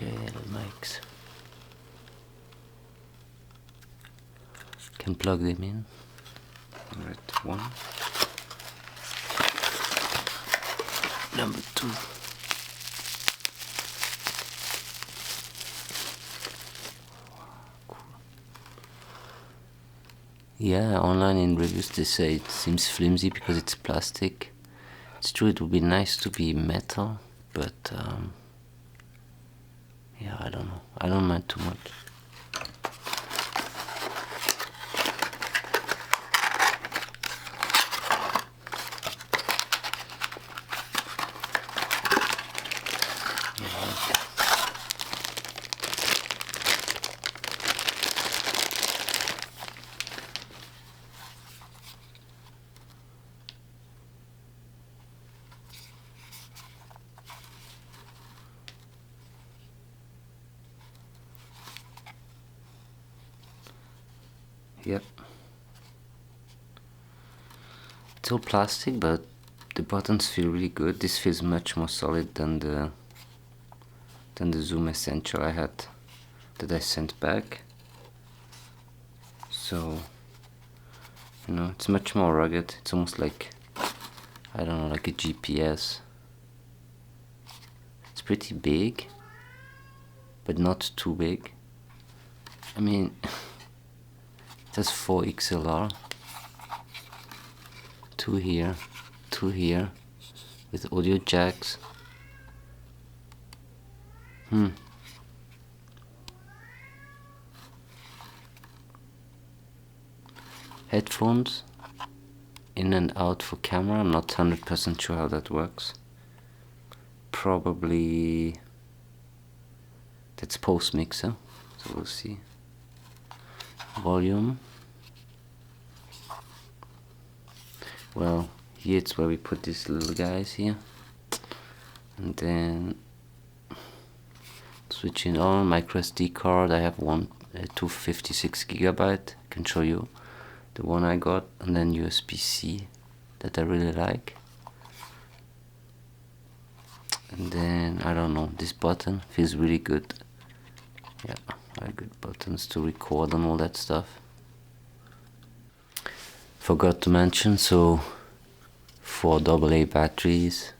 Okay, little mics. Can plug them in. Right, one. Number two. Cool. Yeah, online in reviews they say it seems flimsy because it's plastic. It's true, it would be nice to be metal, but yeah, I don't know. I don't mind too much. Yep. It's all plastic, but the buttons feel really good. This feels much more solid than the Zoom Essential I had that I sent back. So, you know, it's much more rugged. It's almost like, I don't know, like a GPS. It's pretty big, but not too big. I mean, it has 4 XLR, 2 here, 2 here, with audio jacks. Headphones, in and out for camera. I'm not 100% sure how that works. Probably that's post mixer, so we'll see. Volume. Well, here it's where we put these little guys here, and then switch it on. Micro SD card. I have one 256 gigabyte. I can show you the one I got, and then USB-C that I really like. And then I don't know, this button feels really good. Yeah, very good buttons to record and all that stuff. Forgot to mention, so for AA batteries,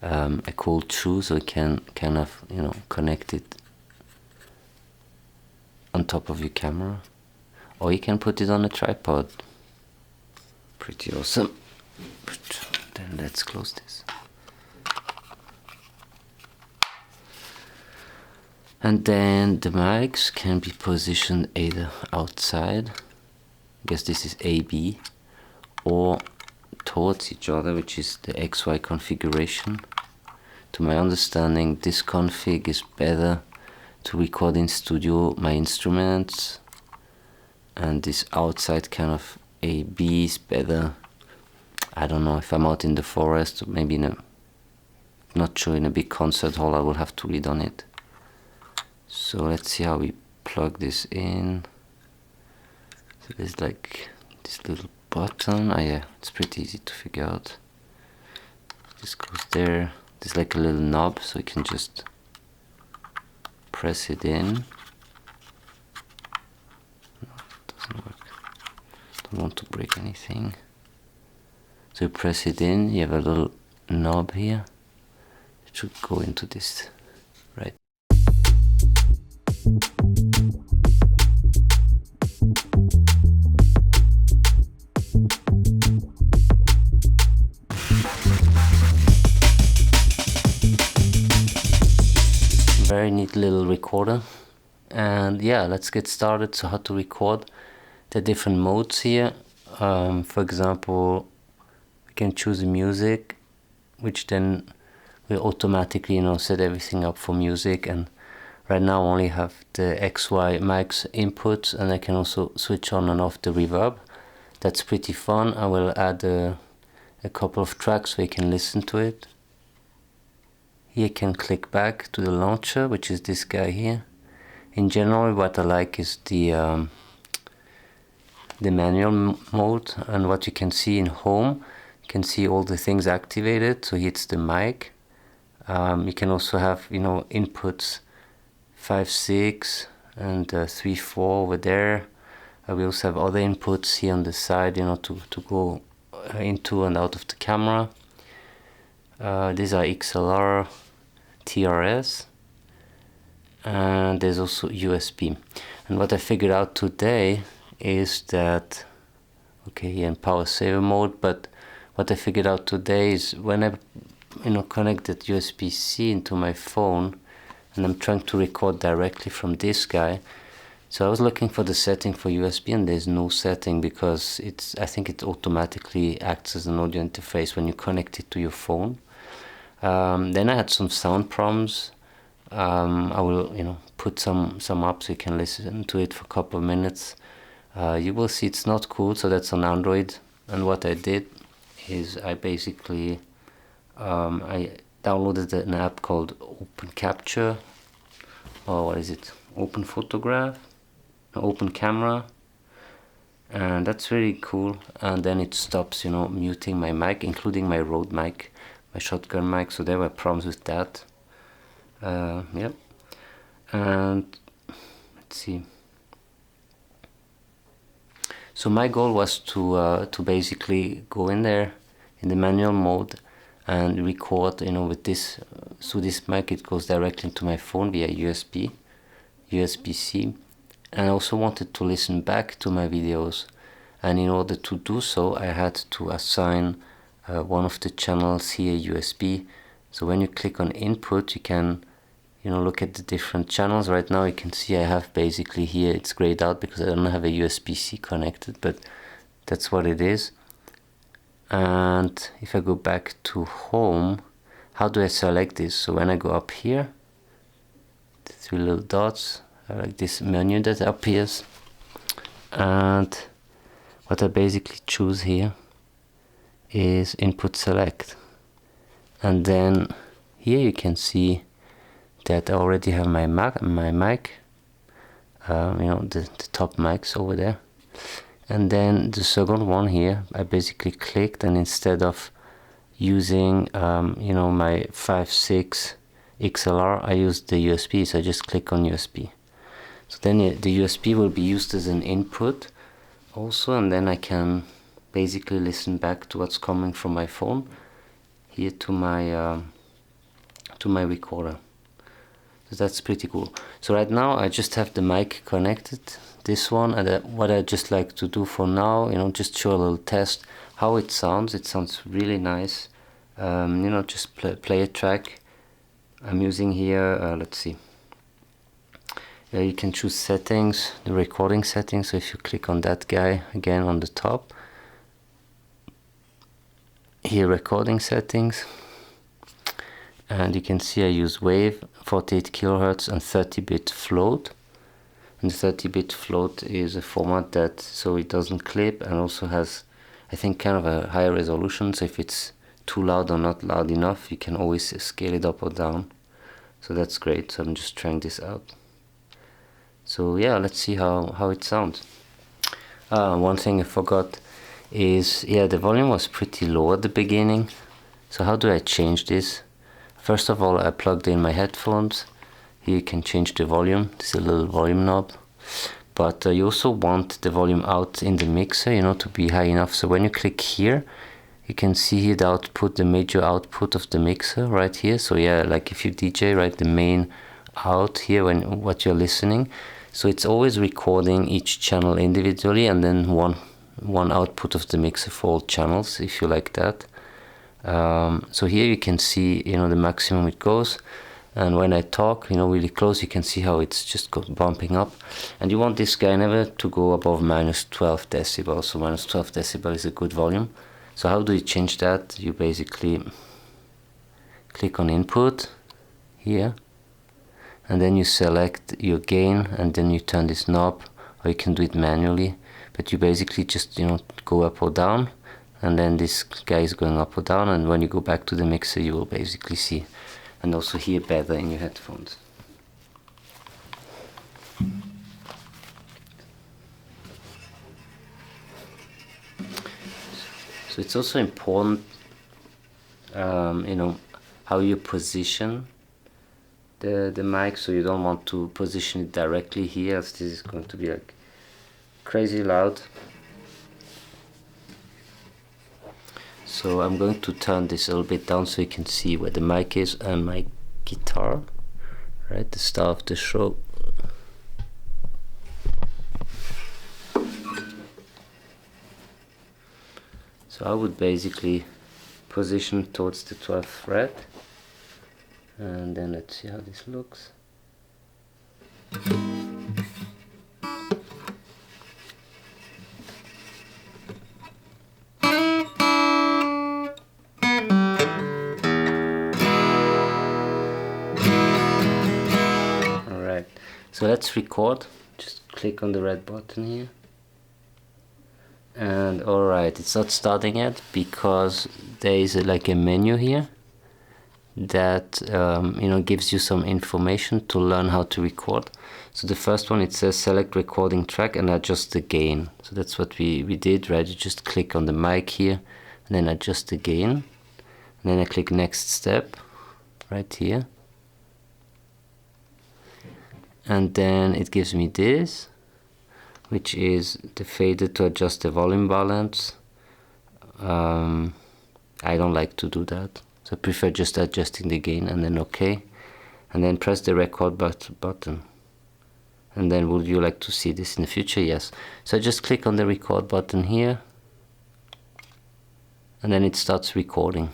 a cold shoe, so you can kind of, you know, connect it on top of your camera, or you can put it on a tripod. Pretty awesome. But then let's close this. And then the mics can be positioned either outside, I guess this is AB, or towards each other, which is the XY configuration. To my understanding, this config is better to record in studio my instruments, and this outside kind of AB is better, I don't know, if I'm out in the forest, or maybe in a, not sure, in a big concert hall. I will have to read on it. So let's see how we plug this in. So there's like this little button. Oh yeah, it's pretty easy to figure out. This goes there. There's like a little knob, so you can just press it in. No, it doesn't work. Don't want to break anything. So you press it in, you have a little knob here. It should go into this, right? Very neat little recorder. And yeah, let's get started. So how to record the different modes here. For example, we can choose music, which then will automatically, you know, set everything up for music. And right now I only have the XY mics inputs, and I can also switch on and off the reverb. That's pretty fun. I will add a couple of tracks so you can listen to it. Here you can click back to the launcher, which is this guy here. In general, what I like is the manual mode, and what you can see in home, you can see all the things activated. So here's the mic. You can also have, you know, inputs 5.6 and 3.4 over there. We also have other inputs here on the side, you know, to go into and out of the camera. These are XLR, TRS, and there's also USB. And what I figured out today is that, okay, here in power saver mode, but what I figured out today is when I, you know, connected USB-C into my phone and I'm trying to record directly from this guy. So I was looking for the setting for USB and there's no setting because I think it automatically acts as an audio interface when you connect it to your phone. Then I had some sound problems. I will, you know, put some up so you can listen to it for a couple of minutes. You will see it's not cool, so that's on Android. And what I did is I basically I downloaded an app called Open Capture, or what is it? Open Photograph, Open Camera, and that's really cool. And then it stops, you know, muting my mic, including my Rode mic, my shotgun mic. So there were problems with that. Yep. And let's see. So my goal was to basically go in there in the manual mode and record, you know, with this. So this mic, it goes directly into my phone via USB-C. And I also wanted to listen back to my videos. And in order to do so, I had to assign one of the channels here USB. So when you click on input, you can, you know, look at the different channels. Right now you can see I have basically here, it's grayed out because I don't have a USB-C connected, but that's what it is. And if I go back to home, how do I select this? So when I go up here, the three little dots, I like this menu that appears, and what I basically choose here is input select. And then here you can see that I already have my mic, you know, the top mics over there. And then the second one here, I basically clicked, and instead of using you know, my 5.6 XLR, I used the USB. So I just click on USB. So then the USB will be used as an input also, and then I can basically listen back to what's coming from my phone here to my recorder. So that's pretty cool. So right now I just have the mic connected, this one, and what I just like to do for now, you know, just show a little test how it sounds. It sounds really nice. You know, just play a track. I'm using here, let's see. You can choose settings, the recording settings. So if you click on that guy again on the top, here recording settings, and you can see I use wave, 48 kilohertz and 30-bit float. And the 30-bit float is a format that, so it doesn't clip, and also has, I think, kind of a higher resolution. So if it's too loud or not loud enough, you can always scale it up or down. So that's great. So I'm just trying this out. So yeah, let's see how it sounds. One thing I forgot is, yeah, the volume was pretty low at the beginning. So how do I change this? First of all, I plugged in my headphones. Here you can change the volume. This is a little volume knob. But you also want the volume out in the mixer, you know, to be high enough. So when you click here, you can see here the output, the major output of the mixer right here. So yeah, like if you DJ, right, the main out here when what you're listening. So it's always recording each channel individually, and then one output of the mixer for all channels, if you like that. So here you can see, you know, the maximum it goes, and when I talk, you know, really close, you can see how it's just bumping up. And you want this guy never to go above -12 decibels. So -12 decibel is a good volume. So how do you change that? You basically click on input here, and then you select your gain, and then you turn this knob, or you can do it manually, but you basically just, you know, go up or down, and then this guy is going up or down, and when you go back to the mixer, you will basically see and also hear better in your headphones. So it's also important, you know, how you position the mic, so you don't want to position it directly here, as this is going to be like crazy loud. So I'm going to turn this a little bit down so you can see where the mic is and my guitar, right, the star of the show. So I would basically position towards the 12th fret, and then let's see how this looks. Alright, so let's record. Just click on the red button here. And alright, it's not starting yet because there is like a menu here that you know, gives you some information to learn how to record. So the first one, it says select recording track and adjust the gain. So that's what we did, right? You just click on the mic here and then adjust the gain, and then I click next step right here, and then it gives me this, which is the fader to adjust the volume balance. I don't like to do that, so I prefer just adjusting the gain, and then OK, and then press the record button. And then would you like to see this in the future? Yes. So I just click on the record button here, and then it starts recording.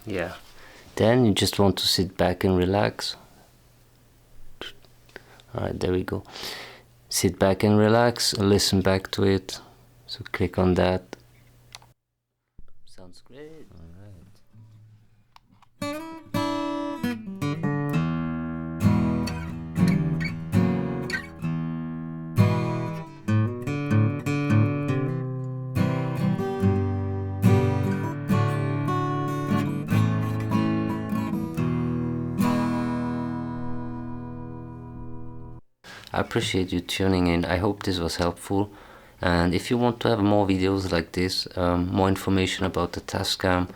Yeah, then you just want to sit back and relax. Alright, there we go. Sit back and relax, listen back to it. So click on that. Sounds great. Alright. I appreciate you tuning in. I hope this was helpful, and if you want to have more videos like this, more information about the Tascam,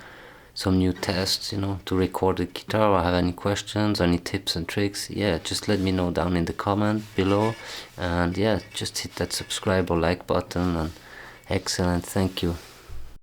some new tests, you know, to record the guitar, or have any questions, any tips and tricks, yeah, just let me know down in the comment below. And yeah, just hit that subscribe or like button, and excellent, thank you.